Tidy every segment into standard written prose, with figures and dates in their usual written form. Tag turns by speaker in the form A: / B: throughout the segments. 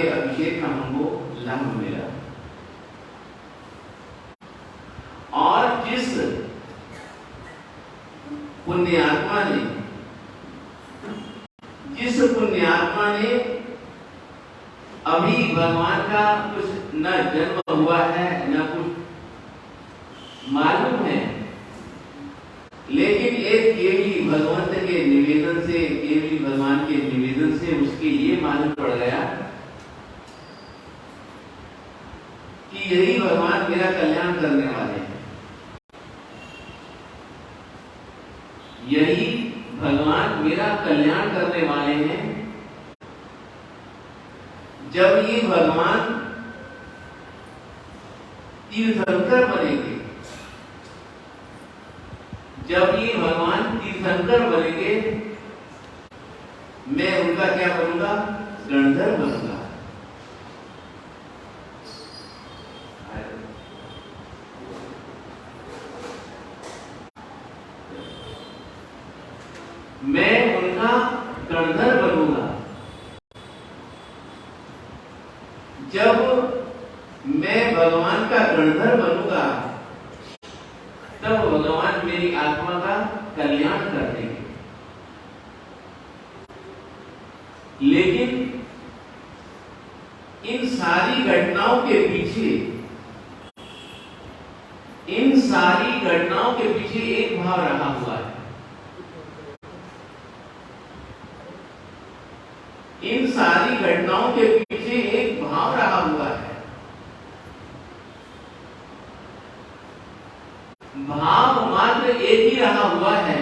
A: के अभिषेक का हमको लाभ मिला। और जिस पुण्यात्मा ने अभी भगवान का कुछ न जन्म हुआ है न कुछ मालूम है, लेकिन एक केवली भगवंत के निवेदन से, केवली भगवान के निवेदन से उसके ये मालूम पड़ गया कि यही भगवान मेरा कल्याण करने वाले हैं, यही भगवान मेरा कल्याण करने वाले हैं। जब ये भगवान तीर्थंकर बनेंगे, जब ये भगवान तीर्थंकर बनेंगे, मैं उनका क्या बनूंगा? गणधर बनूंगा। मैं उनका गणधर बनूंगा। जब मैं भगवान का गणधर बनूंगा, तब भगवान मेरी आत्मा का कल्याण कर देंगे। लेकिन इन सारी घटनाओं के पीछे, इन सारी घटनाओं के पीछे एक भाव रहा हुआ है। इन सारी घटनाओं के पीछे एक भाव रहा हुआ है। भाव मात्र एक ही रहा हुआ है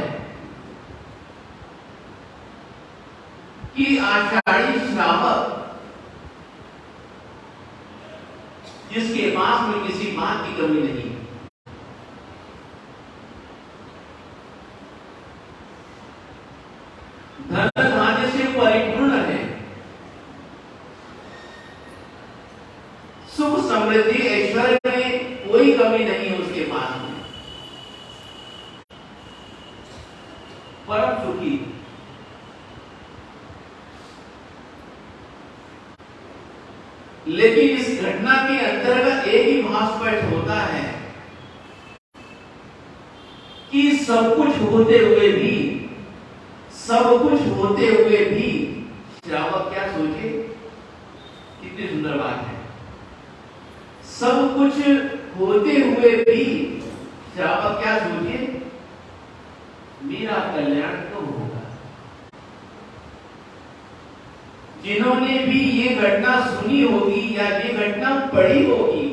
A: कि आषाढ़ी श्रावक जिसके पास में किसी बात की कमी नहीं है, धन धान्य से परिपूर्ण है, सुख समृद्धि ऐश्वर्य में कोई कमी नहीं है उसके पास में, परम सुखी। लेकिन इस घटना के अंतर्गत एक ही भाव स्पष्ट होता है कि सब कुछ होते हुए भी, सब कुछ होते हुए भी श्रावक क्या सोचे? कितनी सुंदर बात है। सब कुछ होते हुए भी श्रावक क्या सोचे? मेरा कल्याण कब होगा? जिन्होंने भी ये घटना सुनी होगी या ये घटना पढ़ी होगी,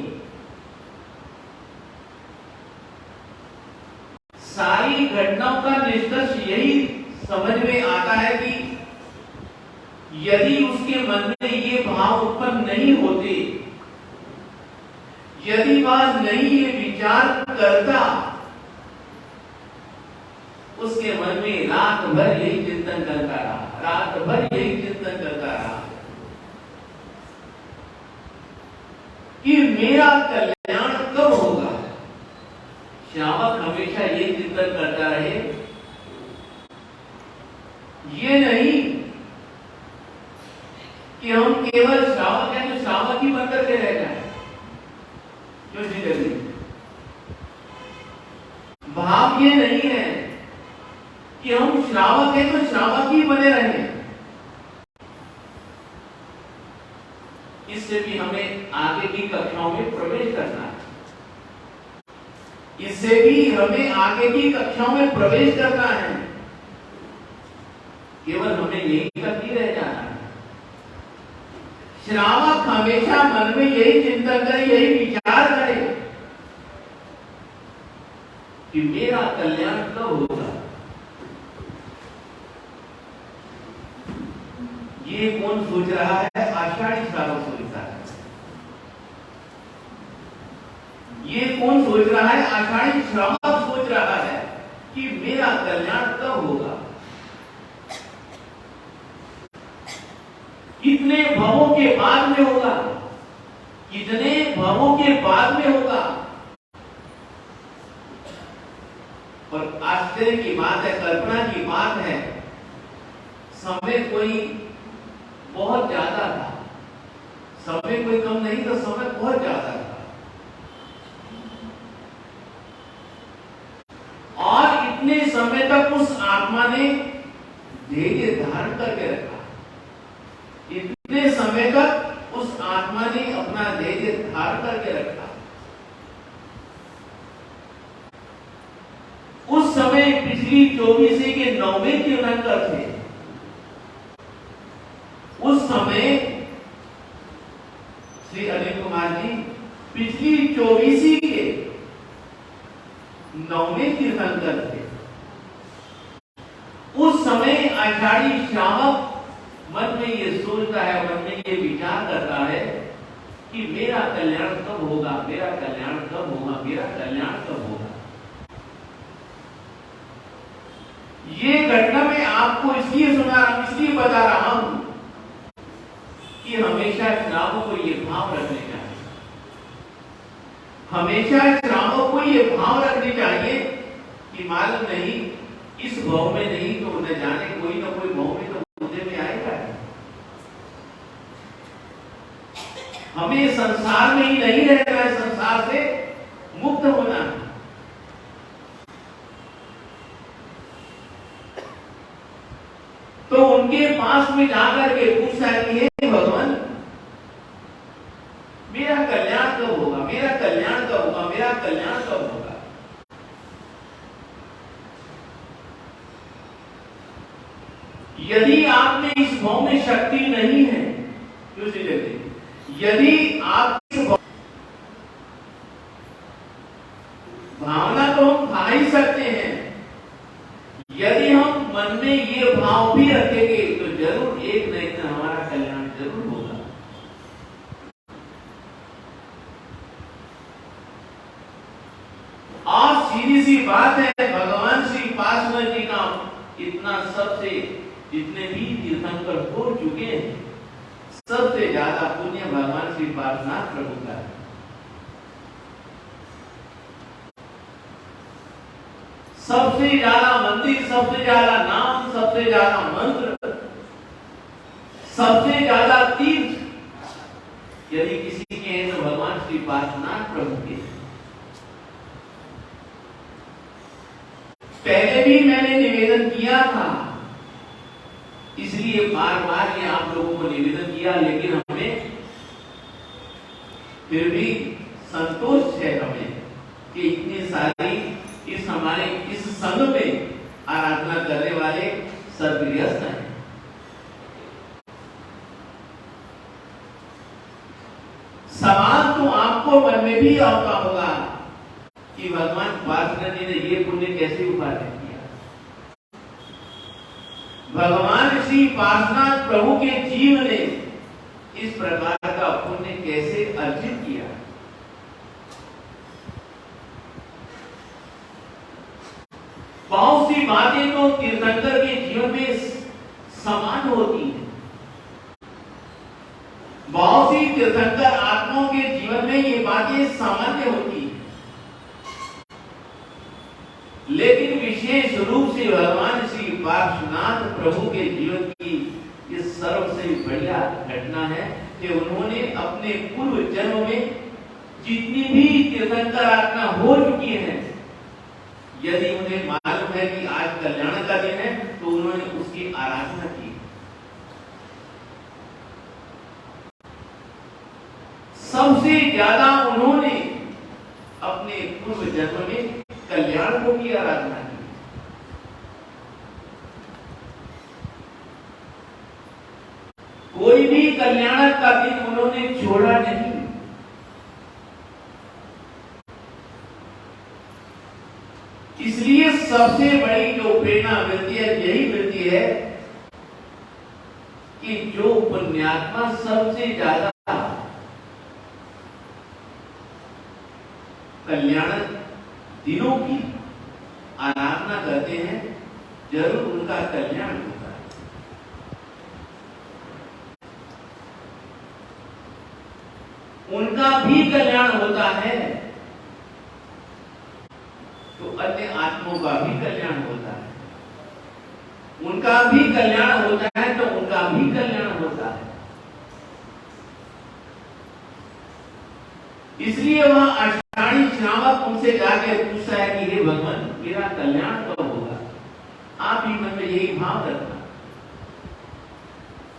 A: सारी घटनाओं का निष्कर्ष यही समझ में आता है कि यदि उसके मन में ये भाव उत्पन्न नहीं होते, यदि वह नहीं ये विचार करता, उसके मन में रात भर यही चिंतन करता रहा, रात भर यही चिंतन करता रहा कि मेरा कल्याण कब होगा। श्रावक हमेशा ये चिंतन करता रहे, ये नहीं कि हम केवल श्रावक हैं तो श्रावक ही बनकर के रह जाए। क्यों जी? भाव ये नहीं है कि हम श्रावक हैं तो श्रावक ही बने रहे। इससे भी हमें आगे की कक्षाओं में प्रवेश करना है, इससे भी हमें आगे की कक्षाओं में प्रवेश करना है। केवल हमें यही करती रह जाना है। श्रावक हमेशा मन में यही चिंतन करे, यही विचार करे कि मेरा कल्याण कब होगा। ये कौन सोच रहा है? आषाढ़ी श्रावक सोचता है। ये कौन सोच रहा है? आषाढ़ी श्रावक सोच रहा है कि मेरा कल्याण कब होगा। कितने भवों के बाद में होगा, कितने भवों के बाद में होगा। और आश्चर्य की बात है, कल्पना की बात है, समय कोई बहुत ज्यादा था, समय कोई कम नहीं था, समय बहुत ज्यादा था। और इतने समय तक उस आत्मा ने धैर्य धारण करके रखा। इतने समय तक उस आत्मा ने अपना धैर्य धारण करके रखा। उस समय पिछली 24 के 9वें तीर्थंकर थे। उस समय श्री अनिल कुमार जी पिछली 24 के 9वें तीर्थंकर थे। उस समय आषाढ़ी श्रावक मन में ये सोचता है, मन में ये विचार करता है कि मेरा कल्याण कब होगा, मेरा कल्याण कब होगा, मेरा कल्याण कब होगा। ये घटना मैं आपको इसलिए सुना रहा हूं, इसलिए बता रहा हूं कि हमेशा श्रावकों को ये भाव रखने चाहिए। हमेशा श्रावकों को ये भाव रखने चाहिए कि मालूम नहीं इस भाव में नहीं तो न जाने कोई ना कोई भाव में तो मुझे में आएगा। हमें संसार में ही नहीं रहना है, संसार से मुक्त होना है। तो उनके पास में जाकर के पूछा कि हे भगवान, मेरा कल्याण कब होगा, मेरा कल्याण कब होगा, मेरा कल्याण कब होगा। यदि आप में इस भाव में शक्ति नहीं है, यदि आप भावना तो हम खा ही सकते हैं, यदि हम मन में ये भाव भी रखेंगे तो जरूर एक न एक दिन हमारा कल्याण जरूर होगा। और सीधी सी बात है, भगवान श्री पार्श्वनाथ जी का इतना सबसे जितने भी तीर्थंकर हो चुके हैं, सबसे ज्यादा पुण्य भगवान श्री पार्श्वनाथ प्रभु का है। सबसे ज्यादा मंदिर, सबसे ज्यादा नाम, सबसे ज्यादा मंत्र, सबसे ज्यादा तीर्थ यदि किसी के हैं तो भगवान श्री पार्श्वनाथ प्रभु के। पहले भी मैंने निवेदन किया था, इसलिए बार बार ये आप लोगों को निवेदन किया, लेकिन हमें फिर भी संतोष है हमें कि इतनी सारी इस हमारे इस संघ में आराधना करने वाले सदगृहस्थ हैं। सवाल तो आपको मन में भी आता होगा कि भगवान पार्श्वनाथ जी ने ये पुण्य कैसे उपार्जन किया। भगवान श्री पार्श्वनाथ प्रभु के जीव ने इस प्रकार का पुण्य कैसे अर्जित किया। बहुत सी बातें तो तीर्थंकर के जीवन में समान होती हैं। बहुत सी तीर्थंकर आत्माओं के जीवन में ये बातें सामान्य होती हैं, लेकिन विशेष रूप से भगवान श्री पार्श्वनाथ प्रभु के जीवन की ये सर्वसे बढ़िया घटना है कि उन्होंने अपने पूर्व जन्म में जितनी भी तीर्थंकर आत्मा हो चुकी हैं, यदि उन्हें मालूम है कि आज कल्याण का दिन है तो उन्होंने उसकी आराधना की। सबसे ज्यादा उन्होंने अपने पूर्व जन्म में कल्याण को की आराधना की। कोई भी कल्याण का दिन उन्होंने छोड़ा नहीं। इसलिए सबसे बड़ी जो प्रेरणा मिलती है यही मिलती है कि जो पुण्यात्मा सबसे ज्यादा कल्याण दिनों की आराधना करते हैं, जरूर उनका कल्याण होता है। उनका भी कल्याण होता है तो अन्य आत्माओं का भी कल्याण होता है। उनका भी कल्याण होता है तो उनका भी कल्याण होता है। इसलिए वह आषाढ़ी श्रावक उनसे जाके पूछता है कि हे भगवान, मेरा कल्याण कब होगा? आप ही मन में यही भाव रखना,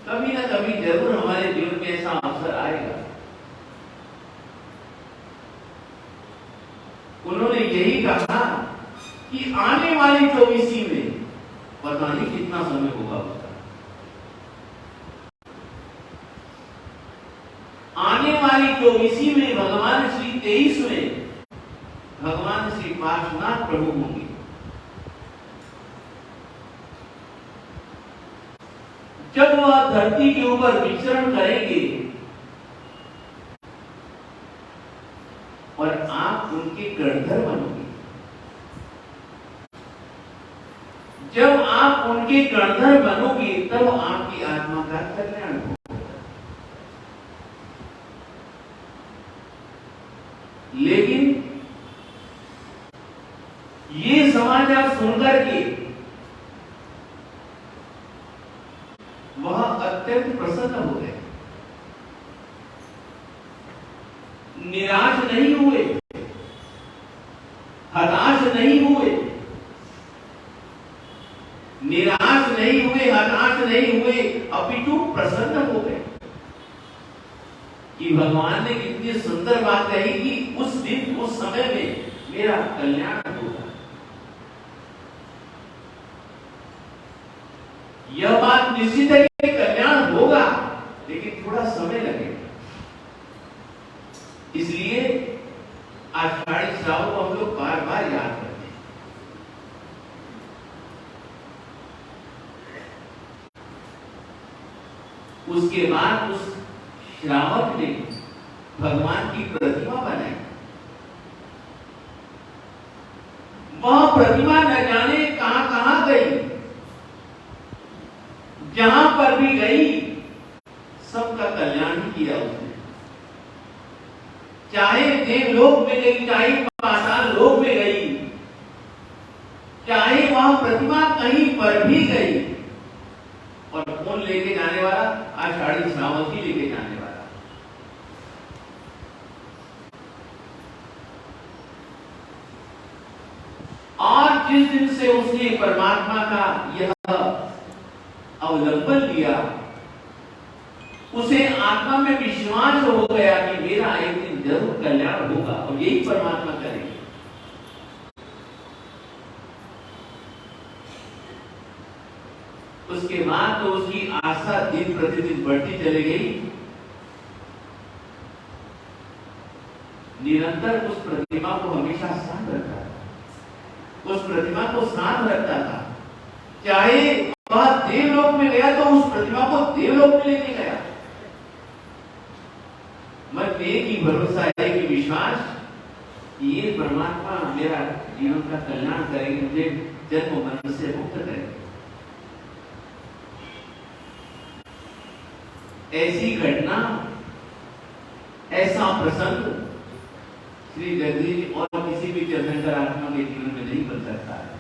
A: कभी ना कभी जरूर हमारे जीवन में ऐसा अवसर आएगा। उन्होंने यही कहा कि आने वाली 24वीं में पता नहीं कितना समय होगा उसका, आने वाली 24वीं में भगवान श्री 23 में भगवान श्री पार्श्वनाथ प्रभु होंगे। जब वह धरती के ऊपर विचरण करेंगे और आप उनके गणधर बनोगे। जब आप उनके गणधर बनोगे तब आपकी आत्मा का कल्याण होगा। लेकिन ये समाचार सुनकर के वह अत्यंत प्रसन्न हो गए, निराश नहीं हुए, हताश नहीं हुए, निराश नहीं हुए, हताश नहीं हुए, अपितु प्रसन्न हो गए कि भगवान ने इतनी सुंदर बात कही कि उस दिन उस समय में मेरा कल्याण होगा। यह बात निश्चित है कि कल्याण होगा, लेकिन थोड़ा समय लगेगा। इसलिए आषाढ़ी श्रावण को हम लोग बार बार याद करते हैं। उसके बाद उस श्रावक ने भगवान की प्रतिमा बनाई। वह प्रतिमा न जाने कहां कहां गई, जहां पर भी गई सबका कल्याण ही किया उसने। चाहे देवलोक में गई, चाहे पाताल लोक में गई, चाहे वह प्रतिमा कहीं पर भी गई, और कौन लेके जाने वाला? आषाढ़ी श्रावक ही लेके जाने वाला। और जिस दिन से उसने परमात्मा का यह अवलंबन लिया, उसे आत्मा में विश्वास हो गया कि मेरा एक दिन जरूर कल्याण होगा और यही परमात्मा करेंगे। उसके बाद तो उसकी आशा दिन प्रतिदिन बढ़ती चली गई। निरंतर उस प्रतिमा को हमेशा साथ रखता था, उस प्रतिमा को साथ रखता था। चाहे वह देवलोक में गया तो उस प्रतिमा को देवलोक में लेके गया। मन में एक ही भरोसा है कि विश्वास कि ये परमात्मा मेरा जीवन का कल्याण करेंगे, मुझे जन्म मरण से मुक्त करेंगे। ऐसी घटना, ऐसा प्रसंग श्री जगदीश और किसी भी तीर्थंकर आत्मा के जीवन में नहीं बन सकता है।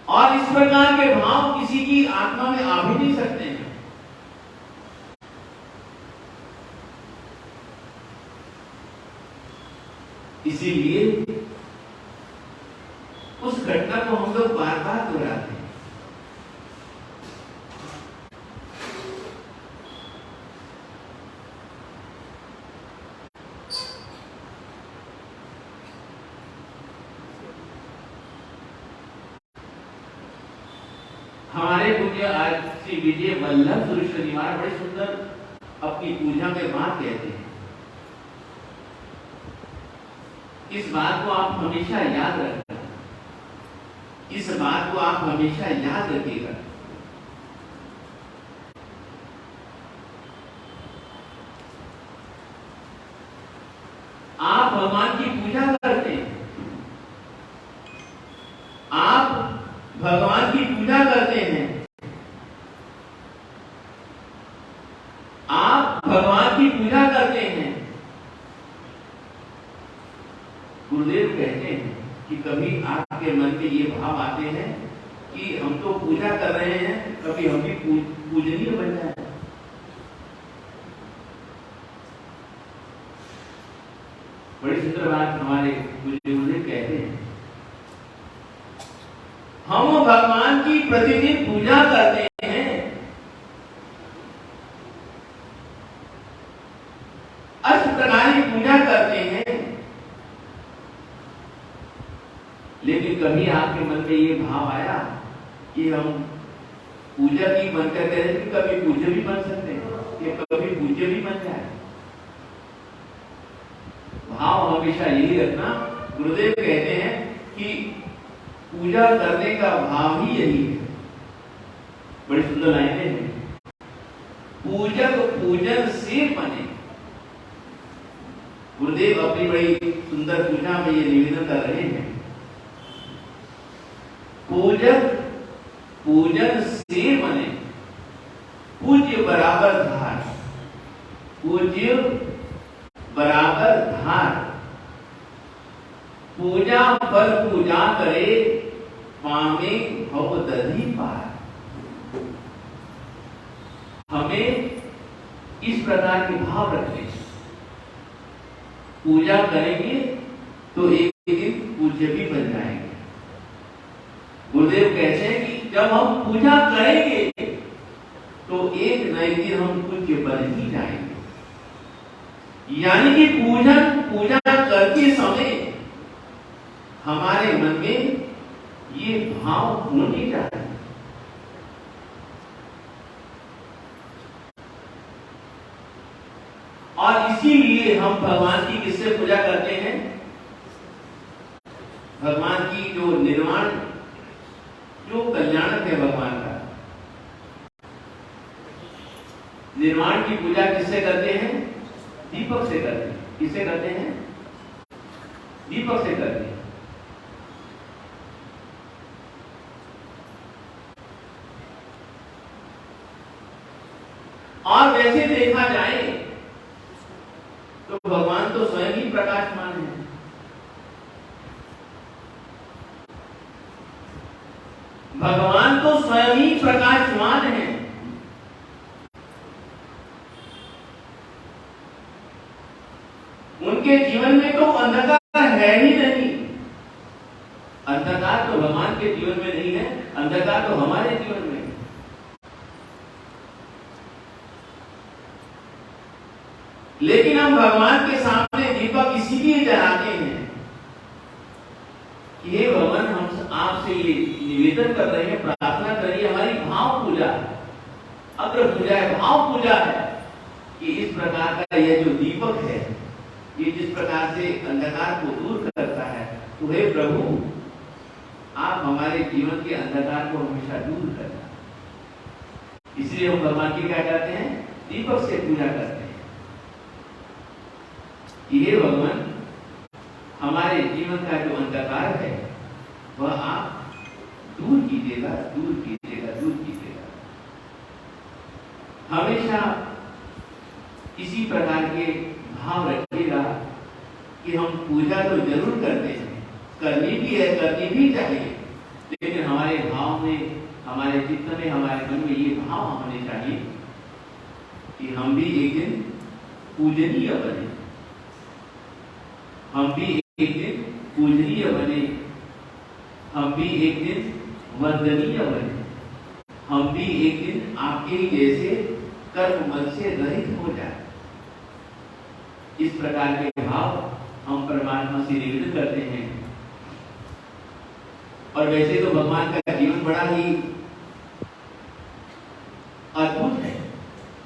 A: और इस प्रकार के भाव किसी की आत्मा में आ भी नहीं सकते हैं। इसीलिए उस घटना को हम लोग बार बार दोहराते हैं। हमारे पूज्य आज श्री विजय वल्लभ सुरेश निवार बड़े सुंदर अपनी पूजा में बात कहते हैं। इस बात को आप हमेशा याद रखना, इस बात को आप हमेशा याद रखिएगा। आप भगवान की पूजा करते हैं, आप भगवान की पूजा करते हैं, आप भगवान की पूजा करते हैं। गुरुदेव कहते हैं कि कभी आपके मन में ये भाव आते हैं कि हम तो पूजा कर रहे हैं, कभी हम भी पूजनीय बन जाए। सुंदर बात हमारे गुरुदेव कहते हैं, हम भगवान की प्रतिदिन पूजा करते हैं, अष्ट प्रकार की पूजा करते हैं, लेकिन कभी आपके मन में ये भाव आया कि हम पूजा की बनकर करें कि कभी पूज्य भी बन सकते हैं, या कभी पूज्य भी बन जाए? भाव हमेशा यही रखना। गुरुदेव कहते हैं कि पूजा करने का भाव ही यही है। बड़ी सुंदर लाइनें हैं, पूजक पूजन से बने। गुरुदेव अपनी बड़ी सुंदर पूजा में ये निवेदन कर रहे हैं, पूजक पूजन से बने, पूज्य बराबर धार, पूज्य बराबर धार, पूजा फल पूजा करे, पावे भव दधि पार। हमें इस प्रकार के भाव रखने, पूजा करेंगे तो एक दिन पूज्य भी बन जाएंगे। गुरुदेव कहते हैं कि जब हम पूजा करेंगे तो एक न एक दिन हम पूज्य बन ही जाएंगे। यानी कि पूजा करते समय हमारे मन में ये भाव होने चाहिए। और इसीलिए हम भगवान की किससे पूजा करते हैं? भगवान की जो निर्माण, जो कल्याणक है भगवान का, निर्माण की पूजा किससे करते हैं? दीपक से करते हैं। किससे करते हैं? दीपक से करते हैं। और वैसे देखा जाए तो भगवान तो स्वयं ही प्रकाशमान है। भगवान तो स्वयं ही प्रकाशमान है। उनके जीवन में तो अंधकार है ही नहीं। अंधकार तो भगवान के जीवन में नहीं है, अंधकार तो हमारे जीवन में है। लेकिन हम भगवान के सामने दीपक इसीलिए जलाते हैं कि हे भगवान, हम आपसे ये निवेदन कर रहे हैं, प्रार्थना कर रही है, हमारी भाव पूजा, अग्र पूजा है, भाव पूजा है कि इस प्रकार का यह जो दीपक है, ये जिस प्रकार से अंधकार को दूर करता है, तो हे प्रभु, आप हमारे जीवन के अंधकार को हमेशा दूर करना। इसलिए हम भगवान की क्या करते हैं? दीपक से पूजा करते हैं। हे भगवान, हमारे जीवन का जो अंधकार है वह आप दूर कीजिएगा, दूर कीजिएगा, दूर कीजिएगा। हमेशा इसी प्रकार के भाव रखिएगा कि हम पूजा तो जरूर करते हैं, करनी भी है, करनी भी चाहिए, लेकिन हमारे भाव में, हमारे चित्त में, हमारे मन में ये भाव होने चाहिए कि हम भी एक दिन पूजनीय बने, हम भी एक दिन पूजनीय बने, हम भी एक दिन वंदनीय बने, हम भी एक दिन आपके ही जैसे कर्म मन से रहित हो जाए। इस प्रकार के भाव हम परमात्मा से निवेदन करते हैं। और वैसे तो भगवान का जीवन बड़ा ही अद्भुत है।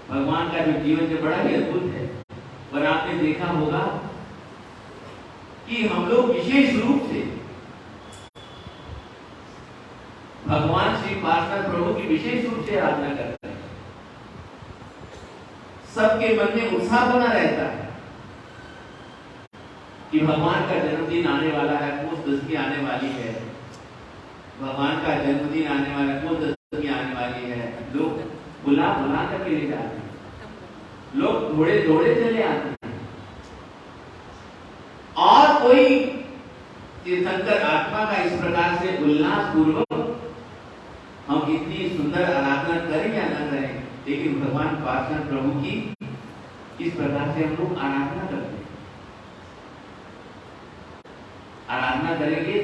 A: भगवान का जो जीवन जो बड़ा ही अद्भुत है। और आपने देखा होगा कि हम लोग विशेष रूप से भगवान श्री पार्षद प्रभु की विशेष रूप से आराधना करते हैं। सबके मन में उत्साह बना रहता है कि भगवान का जन्मदिन आने वाला है, पोष दशमी आने वाली है, भगवान का जन्मदिन आने वाला है, पोष दशमी आने वाली है। लोग बुला बुला करके ले जाते हैं, लोग घोड़े दौड़े चले आते हैं। और कोई तीर्थंकर आत्मा का इस प्रकार से उल्लास पूर्वक हम इतनी सुंदर आराधना करें या न करें, लेकिन भगवान पार्षद प्रभु की इस प्रकार से हम लोग आराधना करते हैं। आराधना करेंगे,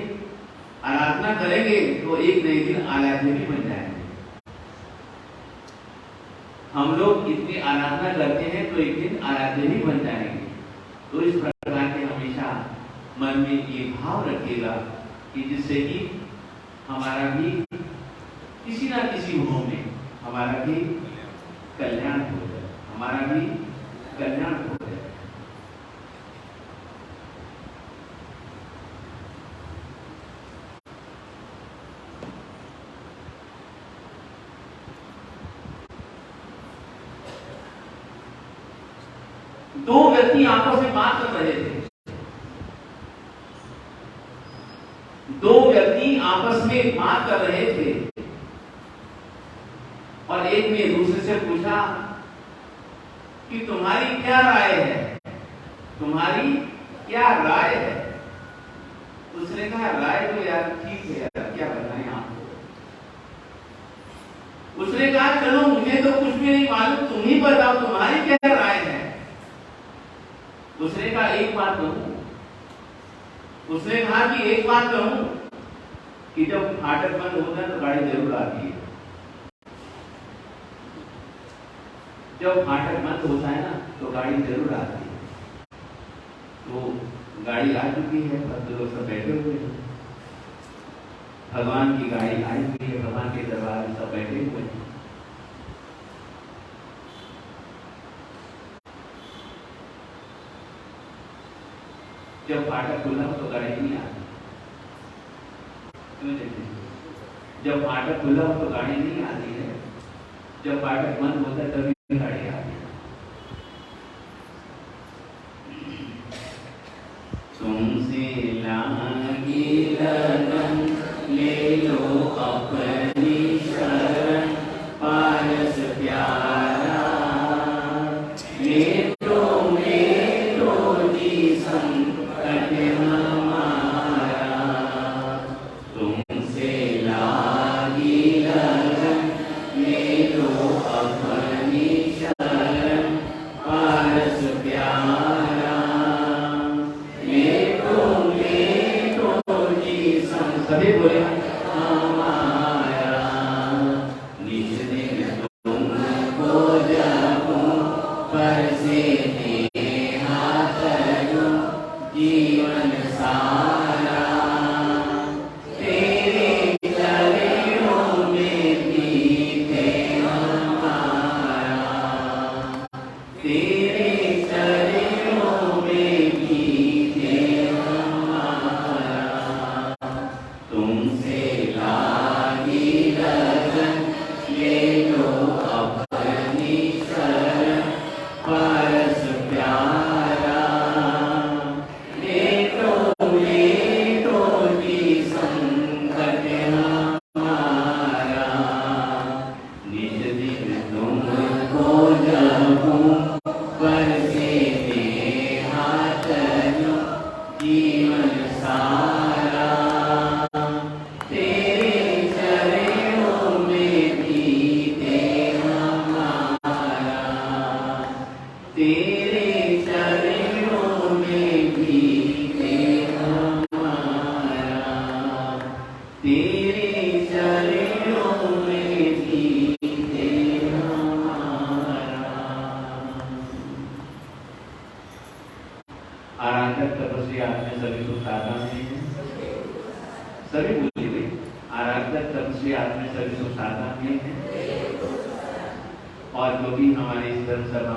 A: आराधना करेंगे तो एक नए दिन आराध्य भी बन जाएंगे। हम लोग इतनी आराधना करते हैं तो एक दिन आराध्य भी बन जाएंगे। तो इस प्रकार के हमेशा मन में ये भाव रखिएगा कि जिससे कि हमारा भी किसी ना किसी भाव में हमारा भी कल्याण हो जाए, हमारा भी कल्याण हो जाए। दो व्यक्ति आपस में बात कर रहे थे, दो व्यक्ति आपस में बात कर रहे थे और एक ने दूसरे से पूछा कि तुम्हारी क्या राय है, तुम्हारी क्या राय है। उसने कहा राय तो यार ठीक है यार, क्या बताएं आपको। उसने कहा चलो मुझे तो कुछ भी नहीं मालूम, तुम ही बताओ तुम्हारी क्या राय है। उसने कहा एक बात कहूं, उसने कहा कि एक बात कहूं कि जब फाटक बंद होता है तो गाड़ी जरूर आती है। जब फाटक बंद होता है ना तो गाड़ी जरूर आती है। तो गाड़ी आ चुकी है, भक्त लोग सब बैठे हुए हैं, भगवान की गाड़ी आई हुई है, भगवान के दरबार में सब बैठे हुए हैं। जब फाटक खुला तो गाड़ी नहीं आती, जब फाटक खुला तो गाड़ी नहीं आती है, जब फाटक बंद होता है तभी गाड़ी आती है। तुमसे लागी लगन ले लो अपनी शरण, पारस प्यारा मेटो मेटो जी संकट हमारा। तुमसे लागी लगन ले लो अपनी शरण, पारस प्यारा सभी बोले हमारा। निज दिन तुमको जपूं बरसे नेहा करूं जीवन सारा, तेरे चरणों में बीते हमारा, तेरे चरणों में बीते हमारा। तुमसे लागी लगन ले लो अपनी शरण, पारस प्यारा मेटो मेटो जी संकट हमारा। निज दिन तुमको जपूं बरसे नेहा करूं जीवन सारा, तेरे चरणों में बीते हमारा, तेरे चरणों में बीते हमारा, तेरे चरणों में बीते हमारा। आराधक तपस्वी आपने सभी को साधन में है, सभी बोलिए आराधक तपस्वी आपने सभी को साधन में है। और जो भी हमारे इस धर्म सभा